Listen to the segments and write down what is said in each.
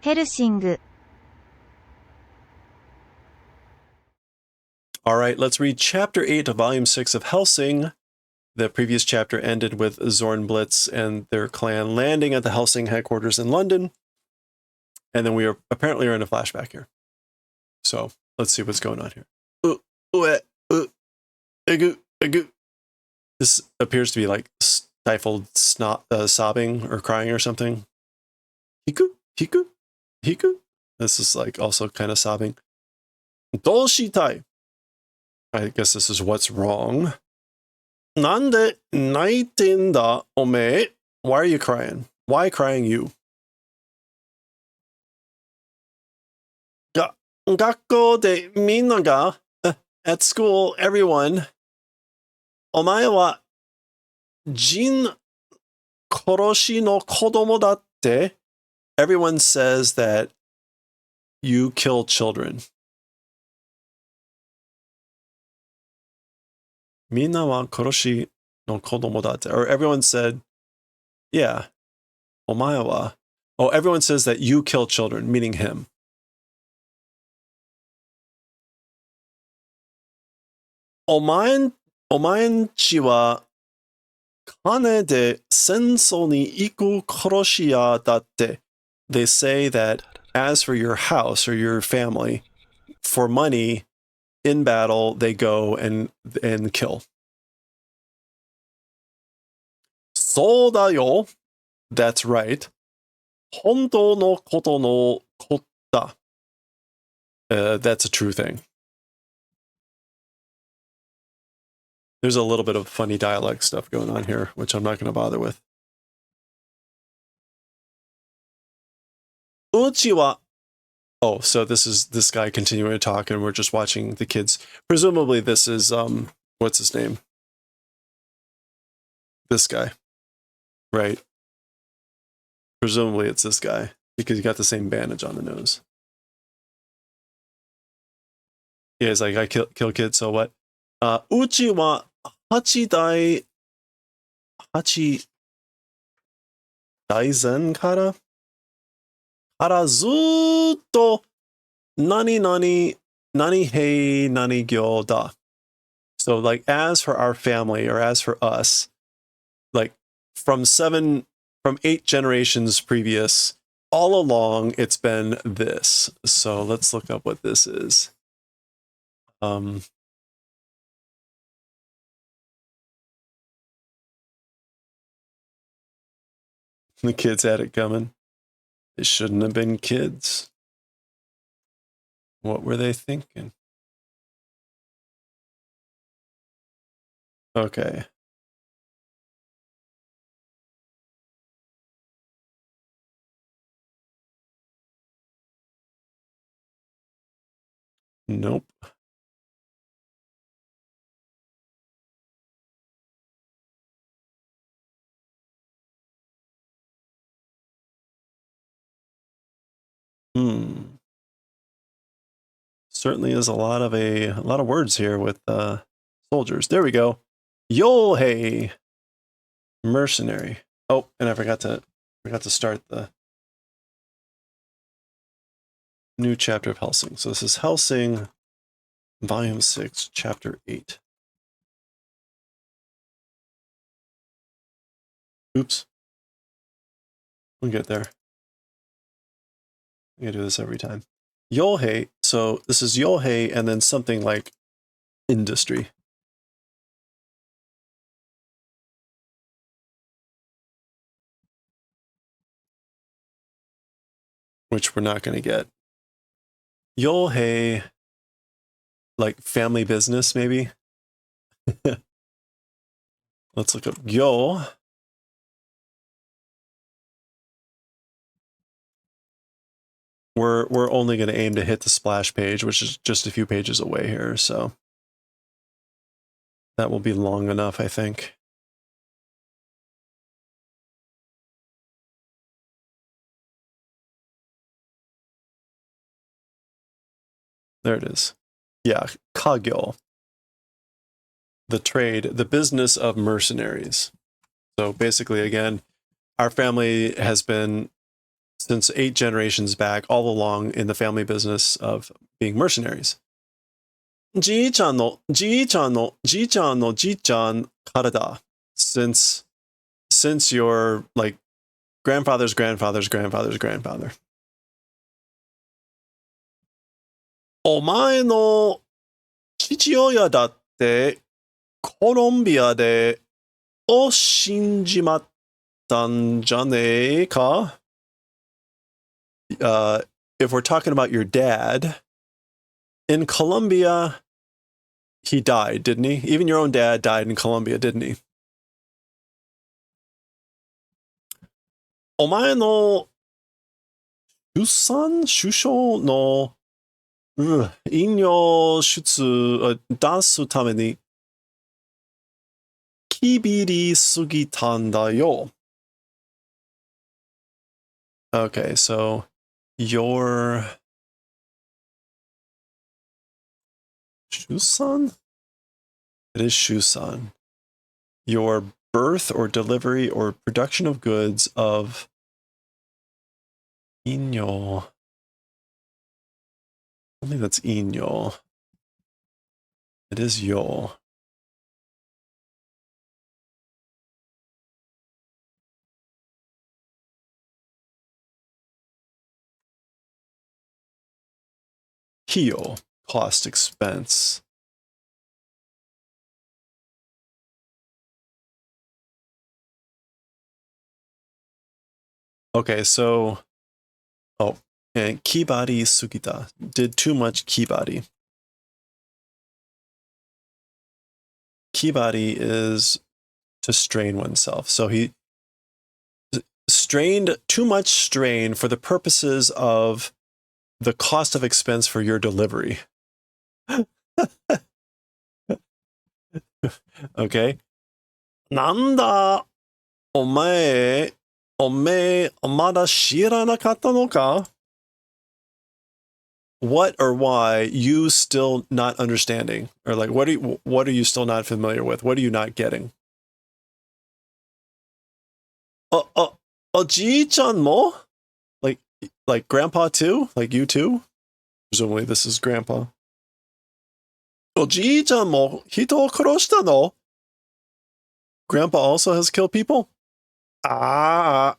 ヘルシング All right, let's read Chapter 8 of Volume 6 of Hellsing. The previous chapter ended with Zornblitz and their clan landing at the Hellsing headquarters in London. And then we are apparently in a flashback here. So let's see what's going on here. This appears to be like stifled sobbing or crying or something. Hiku, hiku, hiku. This is like also kind of sobbing. Doshitai. I guess this is what's wrong. Nande naitenda ome. Why are you crying? Why crying you? Gakko de minna ga. At school, everyone. Omae wa jin koroshi no kodomo datte. Everyone says that you kill children. Minna wa koroshi no kodomo datte. Or everyone said, yeah. Omae wa. Oh, everyone says that you kill children, meaning him. Omaen chi wa kane de senso ni iku koroshiya datte. They say that as for your house or your family, for money, in battle, they go and kill. So da yo. That's right. Hondo no koto no kotta. That's a true thing. There's a little bit of funny dialect stuff going on here, which I'm not going to bother with. Uchi wa. Oh, so this is this guy continuing to talk, and we're just watching the kids. Presumably, this is what's his name? This guy, right? Presumably, it's this guy because he got the same bandage on the nose. Yeah, he's like, I kill kids, so what? Uchi wa hachi daizen kara zutto nani hei nani gyo da. So like as for our family or as for us, like from 8 generations previous, all along it's been this. So let's look up what this is. The kids had it coming. It shouldn't have been kids. What were they thinking? Okay. Nope. Certainly is a lot of words here with soldiers. There we go. Yohei, mercenary. Oh, and I forgot to start the new chapter of Hellsing. So this is Hellsing, Volume 6, Chapter 8. Oops. We'll get there. I'm gonna do this every time. Yohei. So this is Yohei, and then something like industry. Which we're not going to get. Yohei, like family business, maybe. Let's look up Yo. We're only going to aim to hit the splash page, which is just a few pages away here, so that will be long enough, I think. There it is. Yeah, kagyo. The trade, the business of mercenaries. So basically, again, our family has been since 8 generations back, all along in the family business of being mercenaries. じいちゃんの、じいちゃんの、じいちゃんのじいちゃんからだ. Since your, like, grandfather's grandfather's grandfather's grandfather. お前の父親だってコロンビアで死んじまったんじゃねえか? If we're talking about your dad, in Colombia, he died, didn't he? Even your own dad died in Colombia, didn't he? お前の出生の引用出すために厳りすぎたんだよ. Okay, so your Shusan? It is Shusan. Your birth or delivery or production of goods of inyo. I think that's inyo. It is yo. Hio, cost, expense. Okay, so and kibari sugita, did too much kibari. Kibari is to strain oneself. So he strained too much strain for the purposes of the cost of expense for your delivery. Okay. なんだ、お前、まだ知らなかったのか? What or why you still not understanding? Or like, what are you still not familiar with? What are you not getting? おじいちゃんも? Like grandpa too? Like you too? Presumably this is grandpa. おじいちゃんも人を殺したの? Grandpa also has killed people? ああ、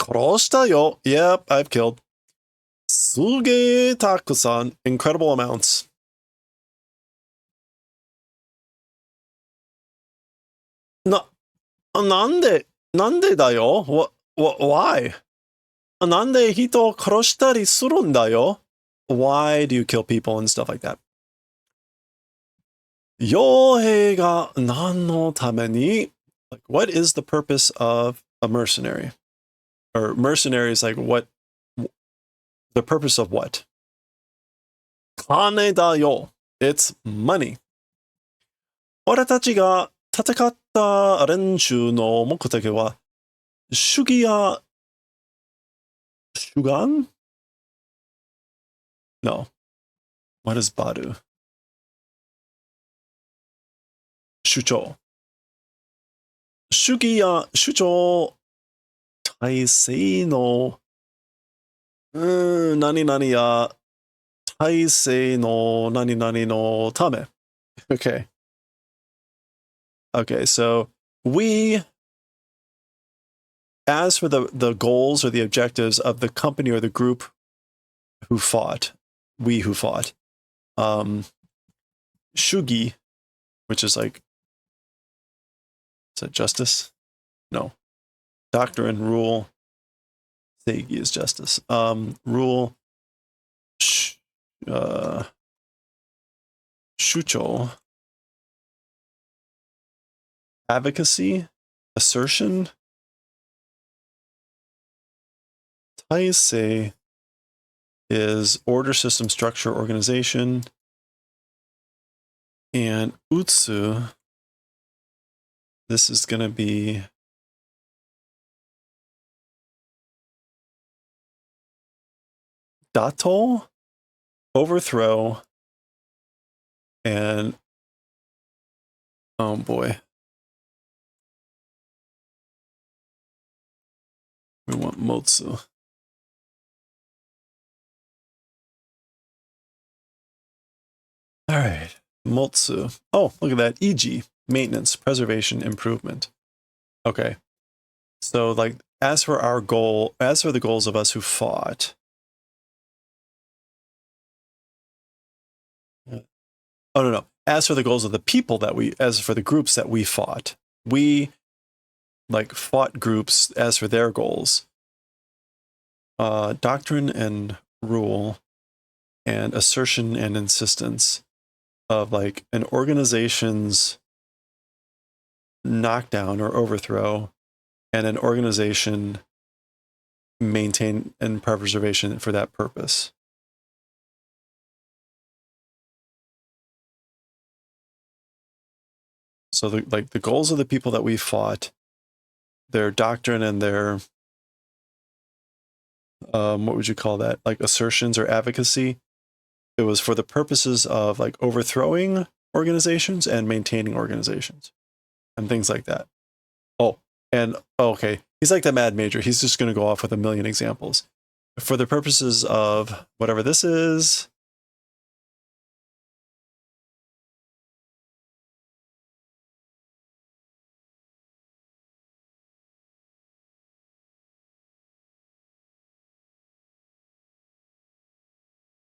殺したよ. Yep, I've killed. すげえたくさん. Incredible amounts. なんでだよ? Why? なんで人を殺したりするんだよ? Why do you kill people and stuff like that? 傭兵が何のために? Like, what is the purpose of a mercenary? Or mercenary is like what? The purpose of what? 金だよ. It's money. 俺たちが戦った練習の目的は主義や主眼? No. What is Badu? 主張. 主義や主張体制の何々や体制の何々のため. Okay. Okay, so as for the goals or the objectives of the company or the group who fought, shugi, which is like, is that justice? No. Doctrine, rule. Seigi is justice. Rule. Shucho. Advocacy. Assertion. Taisei is order, system, structure, organization. And Utsu, this is going to be Dato, overthrow, and oh boy. We want Motsu. right. Motsu. Oh, look at that. E.g. Maintenance, preservation, improvement. Okay. So, like, as for the goals of us who fought. Oh, no. As for the goals of the people as for the groups that we fought, we, like, fought groups as for their goals. Doctrine and rule and assertion and insistence of, like, an organization's knockdown or overthrow and an organization maintain and preservation for that purpose. So the goals of the people that we fought, their doctrine and their what would you call that? Like assertions or advocacy. It was for the purposes of like overthrowing organizations and maintaining organizations and things like that. Oh, and okay. He's like the Mad Major. He's just going to go off with a million examples. For the purposes of whatever this is.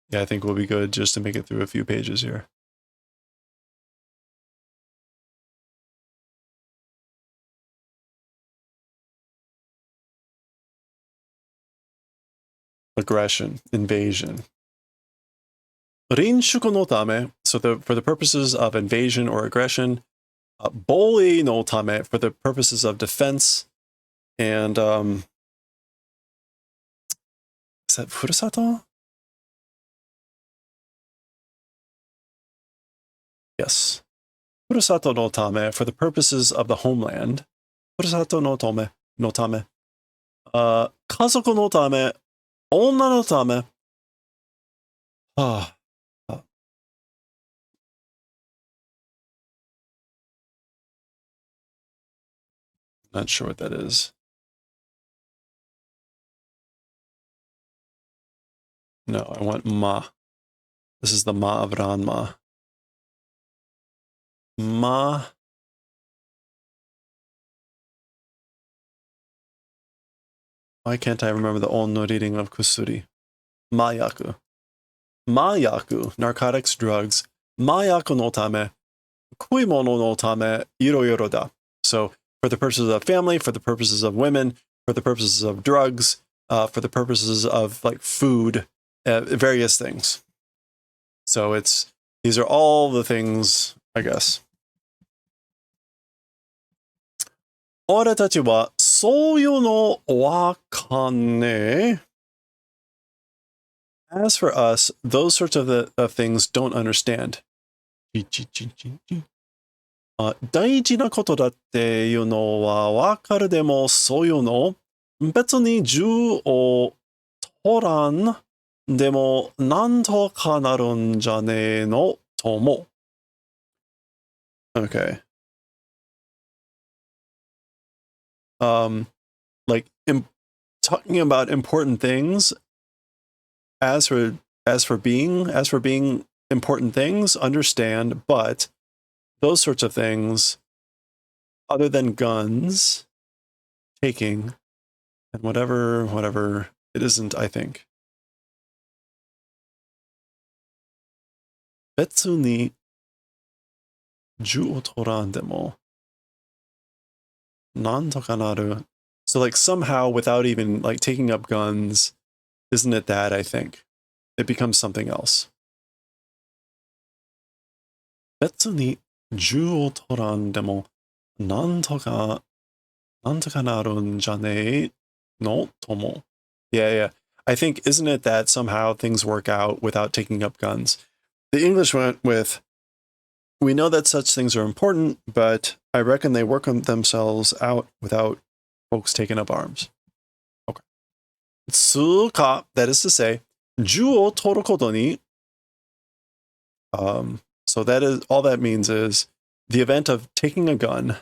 Yeah, I think we'll be good just to make it through a few pages here. Aggression, invasion. Rinshuku no tame, so for the purposes of invasion or aggression. Boi no tame, for the purposes of defense. And is that furusato? Yes. Furusato no tame, for the purposes of the homeland. Furusato no tame, no tame. Kazoku no tame, onna no tame. Not sure what that is. No, I want ma. This is the ma of Ranma. Ma. Why can't I remember the on no reading of Kusuri? Mayaku. Mayaku, narcotics, drugs. Mayaku no tame, kuimono no tame, iroyoro da. So, for the purposes of family, for the purposes of women, for the purposes of drugs, for the purposes of like food, various things. So these are all the things, I guess. 俺たちはそういうのわかんねえ. As for us, those sorts of things don't understand. 大事なことだっていうのはわかるでも、そういうの別に銃を取らんでもなんとかなるんじゃねえのと思う。Okay. Like talking about important things as for being important things, understand, but those sorts of things, other than guns, taking, and whatever, it isn't, I think. 別に銃を取らんでもなんとかなる. So like somehow without even like taking up guns, isn't it that, I think? It becomes something else. 別に銃を取らんでもなんとかなるんじゃねえのとも. Yeah. I think, isn't it that somehow things work out without taking up guns? The English went with, we know that such things are important, but I reckon they work themselves out without folks taking up arms. Okay. つか, that is to say, 銃を取ることに, so that is, all that means is, the event of taking a gun,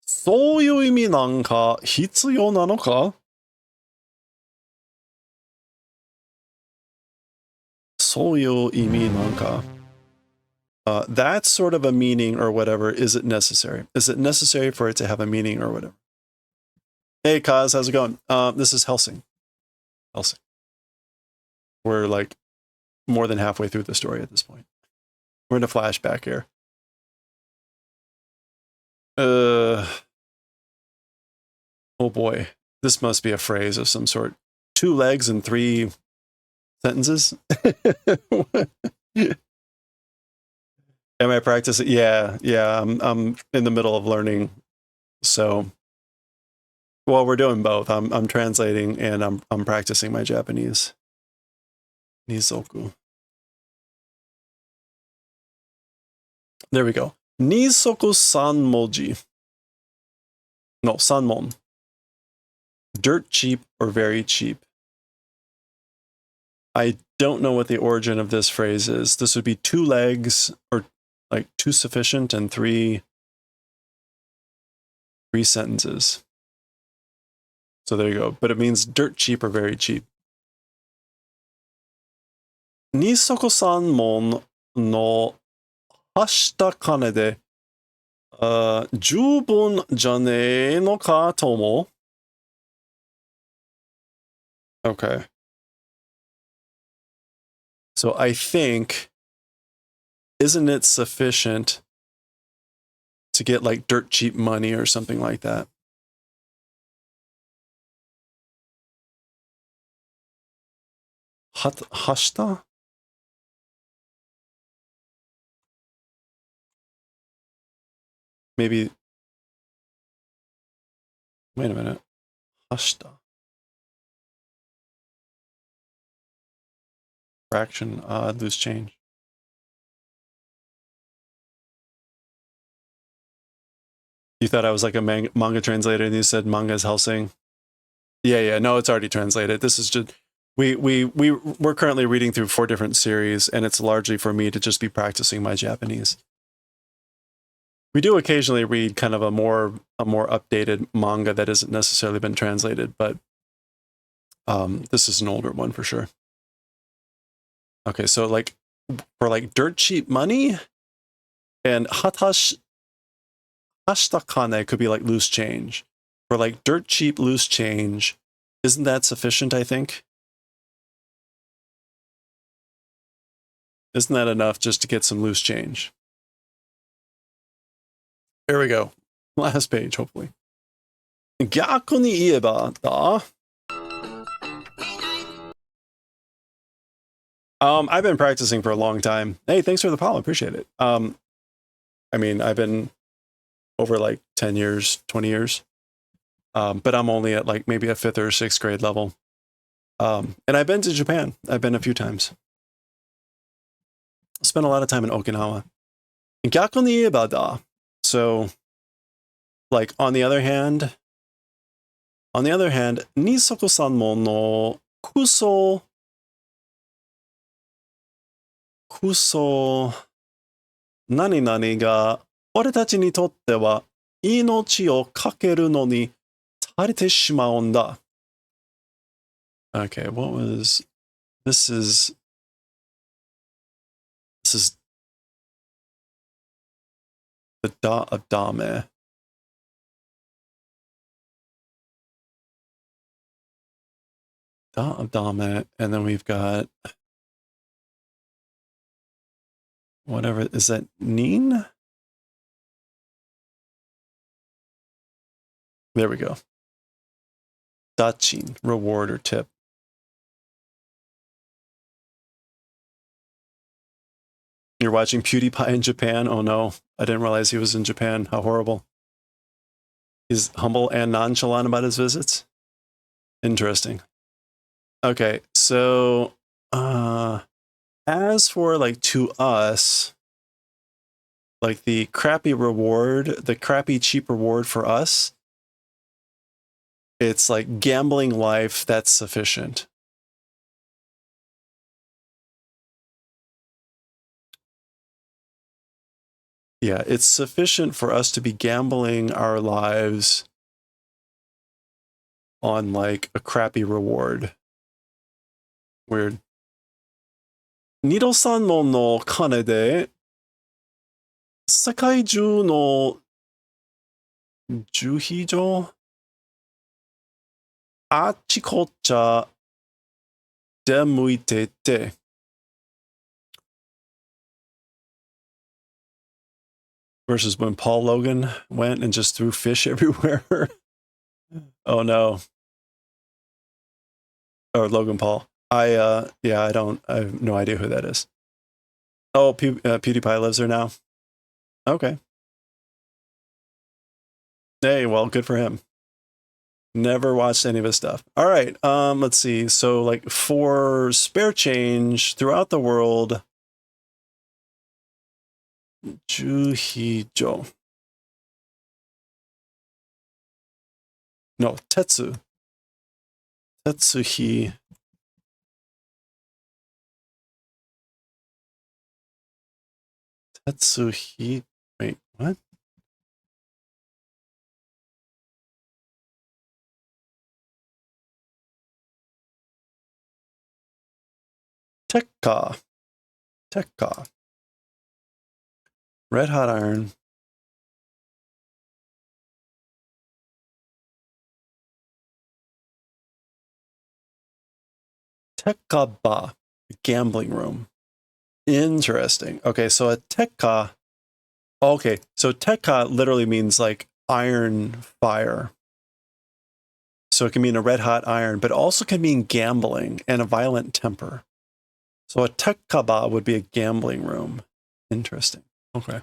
そういう意味なんか必要なのか? そういう意味なんか That's sort of a meaning or whatever. Is it necessary? Is it necessary for it to have a meaning or whatever? Hey, Kaz, how's it going? This is Helsing. Helsing. We're like more than halfway through the story at this point. We're in a flashback here. Oh boy. This must be a phrase of some sort. 2 legs and 3 sentences? Am I practicing? Yeah. I'm in the middle of learning. So, well, we're doing both. I'm translating and I'm practicing my Japanese. Nisoku. There we go. Nisoku sanmoji. No, sanmon. Dirt cheap or very cheap. I don't know what the origin of this phrase is. This would be 2 legs or like 2 sufficient and 3 sentences. So there you go. But it means dirt cheap or very cheap. Nisoko-san mon no hashita kane de jubon jane no ka tomo. Okay. So I think, isn't it sufficient to get like dirt cheap money or something like that? Hashita? Maybe. Wait a minute. Hashita. Fraction, loose change. You thought I was like a manga translator and you said manga is Hellsing? Yeah, no, it's already translated. This is just, we're currently reading through 4 different series and it's largely for me to just be practicing my Japanese. We do occasionally read kind of a more updated manga that hasn't necessarily been translated, but this is an older one for sure. Okay, so like for like dirt cheap money and hashita kane could be like loose change. For like dirt cheap loose change, isn't that sufficient, I think? Isn't that enough just to get some loose change? There we go. Last page, hopefully. 逆に言えばだ. I've been practicing for a long time. Hey, thanks for the follow. Appreciate it. I mean, I've been over like 10 years, 20 years. But I'm only at like maybe a 5th or 6th grade level. And I've been to Japan. I've been a few times. Spent a lot of time in Okinawa. 逆に言えばだ. So, like, on the other hand, Nisoko-san mo no kuso, nani nani ga, ore tachi ni totte wa, inochi o kakeru no ni tarete shimaun da. Okay, what was, this is the da of dame. Da of dame, and then we've got whatever, is that nin? There we go. Dachin, reward or tip. You're watching PewDiePie in Japan? Oh no, I didn't realize he was in Japan. How horrible. He's humble and nonchalant about his visits? Interesting. Okay, so as for like to us, like the crappy cheap reward for us, it's like gambling life, that's sufficient. Yeah, it's sufficient for us to be gambling our lives on like a crappy reward. Weird. Nido-san no kane de 世界中の駐飛場あっちこっちゃ出向いてて versus when Paul Logan went and just threw fish everywhere. Oh no. Or Logan Paul. I have no idea who that is. Oh, PewDiePie lives there now. Okay. Hey, well, good for him. Never watched any of his stuff. All right. Let's see. So, like, for spare change throughout the world, Juhijo. No, Tetsu. Tetsuhi. Tetsuhi. Wait, what? Tekka. Tekka. Red hot iron. Tekkaba. Gambling room. Interesting. Okay, so a tekka. Okay, so tekka literally means like iron fire. So it can mean a red hot iron, but also can mean gambling and a violent temper. So a tekkaba would be a gambling room. Interesting. Okay.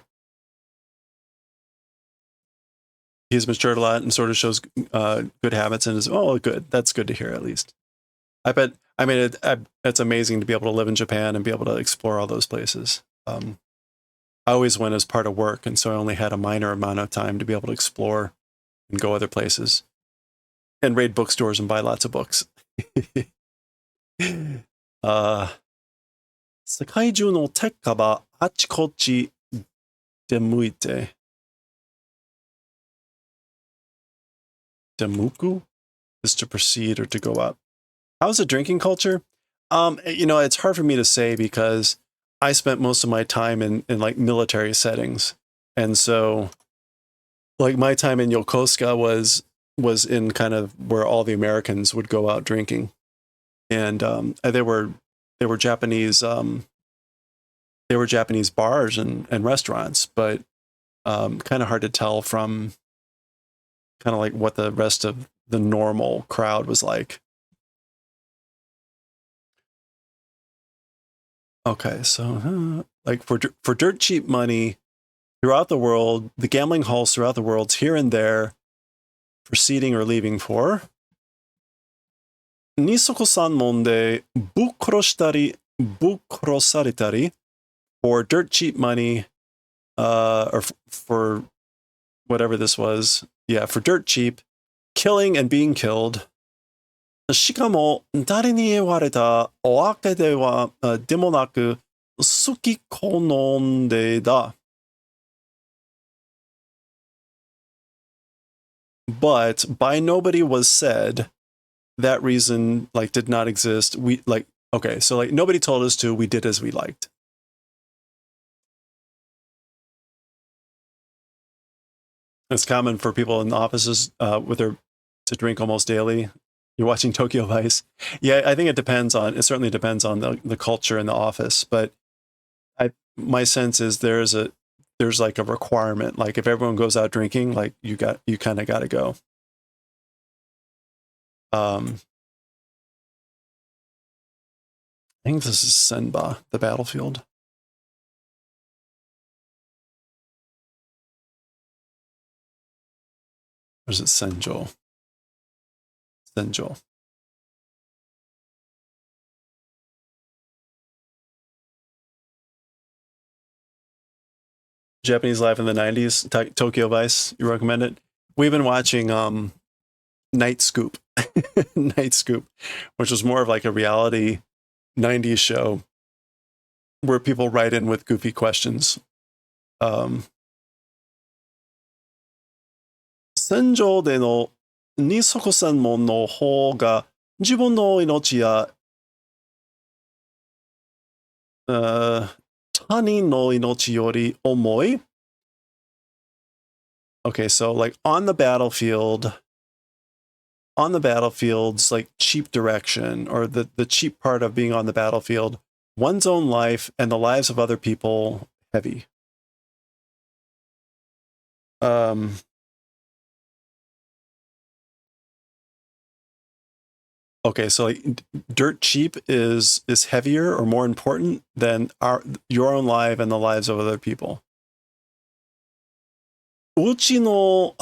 He's matured a lot and sort of shows good habits and is, oh, good. That's good to hear, at least. It's amazing to be able to live in Japan and be able to explore all those places. I always went as part of work, and so I only had a minor amount of time to be able to explore and go other places and raid bookstores and buy lots of books. 世界中の鉄火はあちこち出向いて Demuku is to proceed or to go up. How's the drinking culture? It's hard for me to say because I spent most of my time in like military settings. And so like my time in Yokosuka was in kind of where all the Americans would go out drinking. And they were Japanese Japanese bars and restaurants, but kind of hard to tell from kind of like what the rest of the normal crowd was like. Okay, so like for dirt cheap money throughout the world, the gambling halls throughout the world, here and there, proceeding or leaving for 二足三門でぶっ殺したりぶっ殺されたり for dirt cheap money, or for whatever this was, yeah, for dirt cheap, killing and being killed. しかも誰に言われたわけではでもなく好き好んでだ。But by nobody was said, that reason like did not exist. We like, okay, so like nobody told us to, we did as we liked. It's common for people in offices to drink almost daily. You're watching Tokyo Vice. Yeah, I think it certainly depends on the culture in the office, but my sense is there's like a requirement. Like if everyone goes out drinking, like you kind of got to go. I think this is Senba, the battlefield. Or is it Senjo? Senjo. Japanese life in the 90s, Tokyo Vice. You recommend it? We've been watching Night Scoop. Night Scoop, which was more of like a reality 90s show where people write in with goofy questions. 戦場での二足三門の方が自分の命や他人の命より重い Okay, so like on the battlefield's like cheap direction, or the cheap part of being on the battlefield, one's own life and the lives of other people heavy. Okay, so like dirt cheap is heavier or more important than your own life and the lives of other people. Uchi no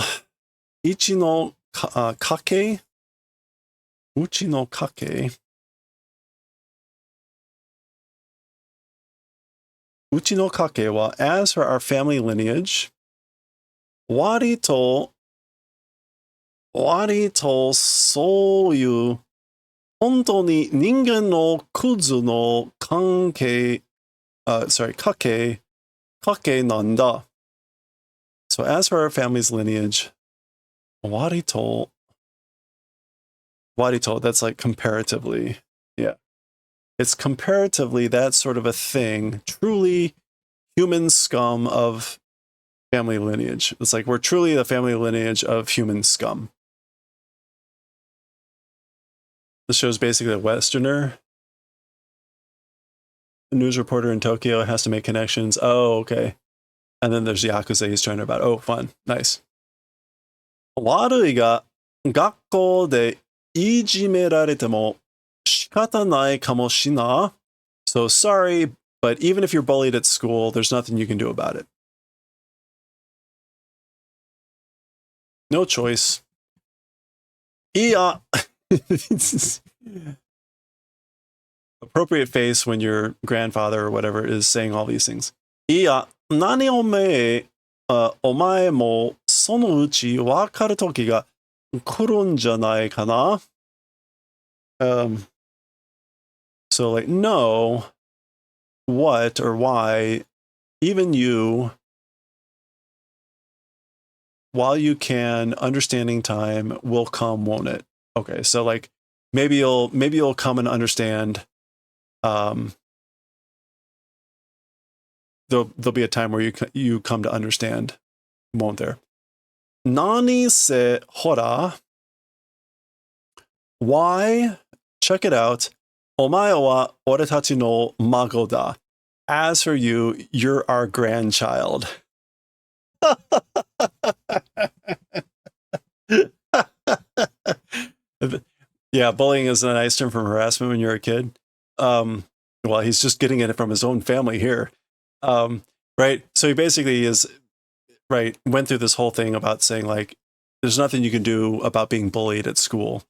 ichi no kake, uchi no kake, uchi no kake wa, as for our family lineage, wari to そういう本当に人間のクズの関係、家系なんだ. So as for our family's lineage, warito, that's like comparatively. Yeah. It's comparatively that sort of a thing, truly human scum of family lineage. It's like we're truly the family lineage of human scum. This show's basically a Westerner. The news reporter in Tokyo has to make connections. Oh, okay. And then there's Yakuza he's trying to about. Oh, fun. Nice. 悪いが学校でいじめられても仕方ないかもしな. So sorry, but even if you're bullied at school, there's nothing you can do about it. No choice. いや. Appropriate face when your grandfather or whatever is saying all these things. いや、何お前もそのうち分かる時が来るんじゃないかな? So like, no, what or why, even you, while you can, understanding time will come, won't it? Okay, so like maybe you'll come and understand. There'll be a time where you come to understand, won't there? Nani se hora. Why? Check it out. Omae wa oretachi no mago da. As for you, you're our grandchild. Yeah, bullying is a nice term for harassment when you're a kid. Well, he's just getting it from his own family here. Right? So he basically went through this whole thing about saying like, there's nothing you can do about being bullied at school.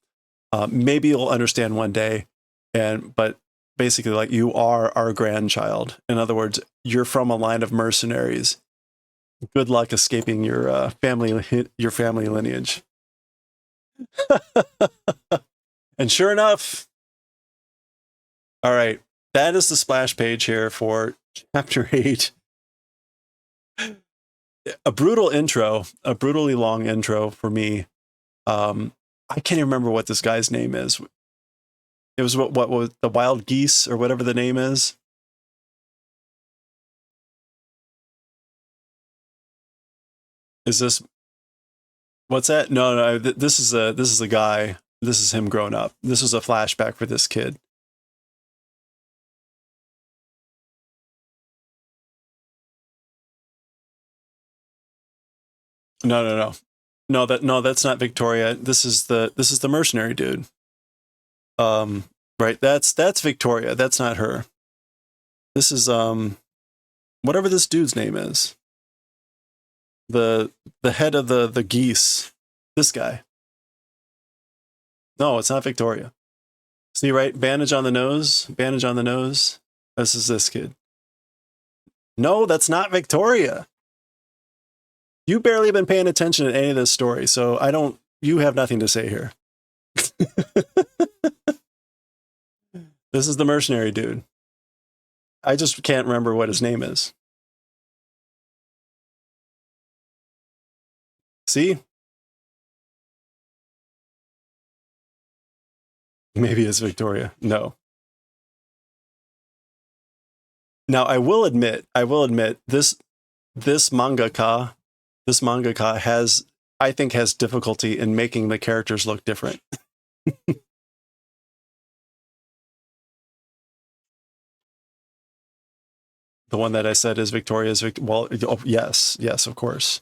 Maybe you'll understand one day, but basically like you are our grandchild. In other words, you're from a line of mercenaries. Good luck escaping your family lineage. And sure enough, all right, that is the splash page here for chapter 8. A brutal intro, a brutally long intro for me. I can't even remember what this guy's name is. It was what was the Wild Geese or whatever the name is. Is this? What's that? No. This is a guy. This is him growing up. This is a flashback for this kid. No. No, that's not Victoria. This is the mercenary dude. Right. That's Victoria. That's not her. This is whatever this dude's name is. The head of the geese. This guy. No, it's not Victoria. See, right? Bandage on the nose. This is this kid. No, that's not Victoria. You barely been paying attention to any of this story, so you have nothing to say here. This is the mercenary dude. I just can't remember what his name is. See? Maybe it's Victoria. No. Now, I will admit, this mangaka This mangaka has, I think, has difficulty in making the characters look different. The one that I said is Victoria's. Well, oh, yes, yes, of course.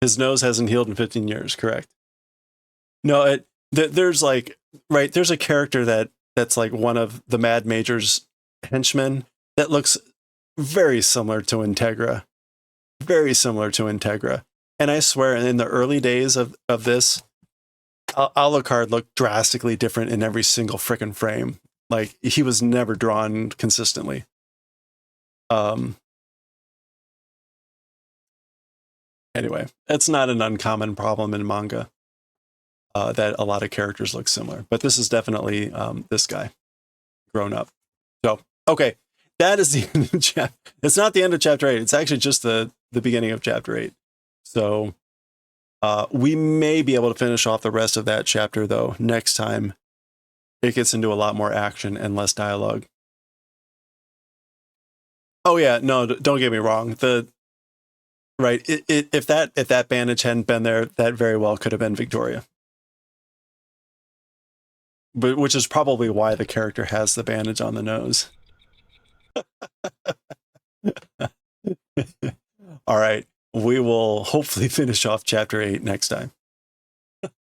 His nose hasn't healed in 15 years. Correct. No, there's like, right. There's a character that's like one of the Mad Major's henchmen that looks very similar to Integra. Very similar to Integra. And I swear, in the early days of this, Alucard looked drastically different in every single freaking frame. Like, he was never drawn consistently. Anyway, it's not an uncommon problem in manga that a lot of characters look similar. But this is definitely this guy grown up. So, okay, that is the end of chapter. It's not the end of chapter 8. It's actually just the beginning of chapter 8. So we may be able to finish off the rest of that chapter, though, next time. It gets into a lot more action and less dialogue. Oh yeah, no, don't get me wrong. Right, if that bandage hadn't been there, that very well could have been Victoria. But which is probably why the character has the bandage on the nose. All right, we will hopefully finish off chapter 8 next time.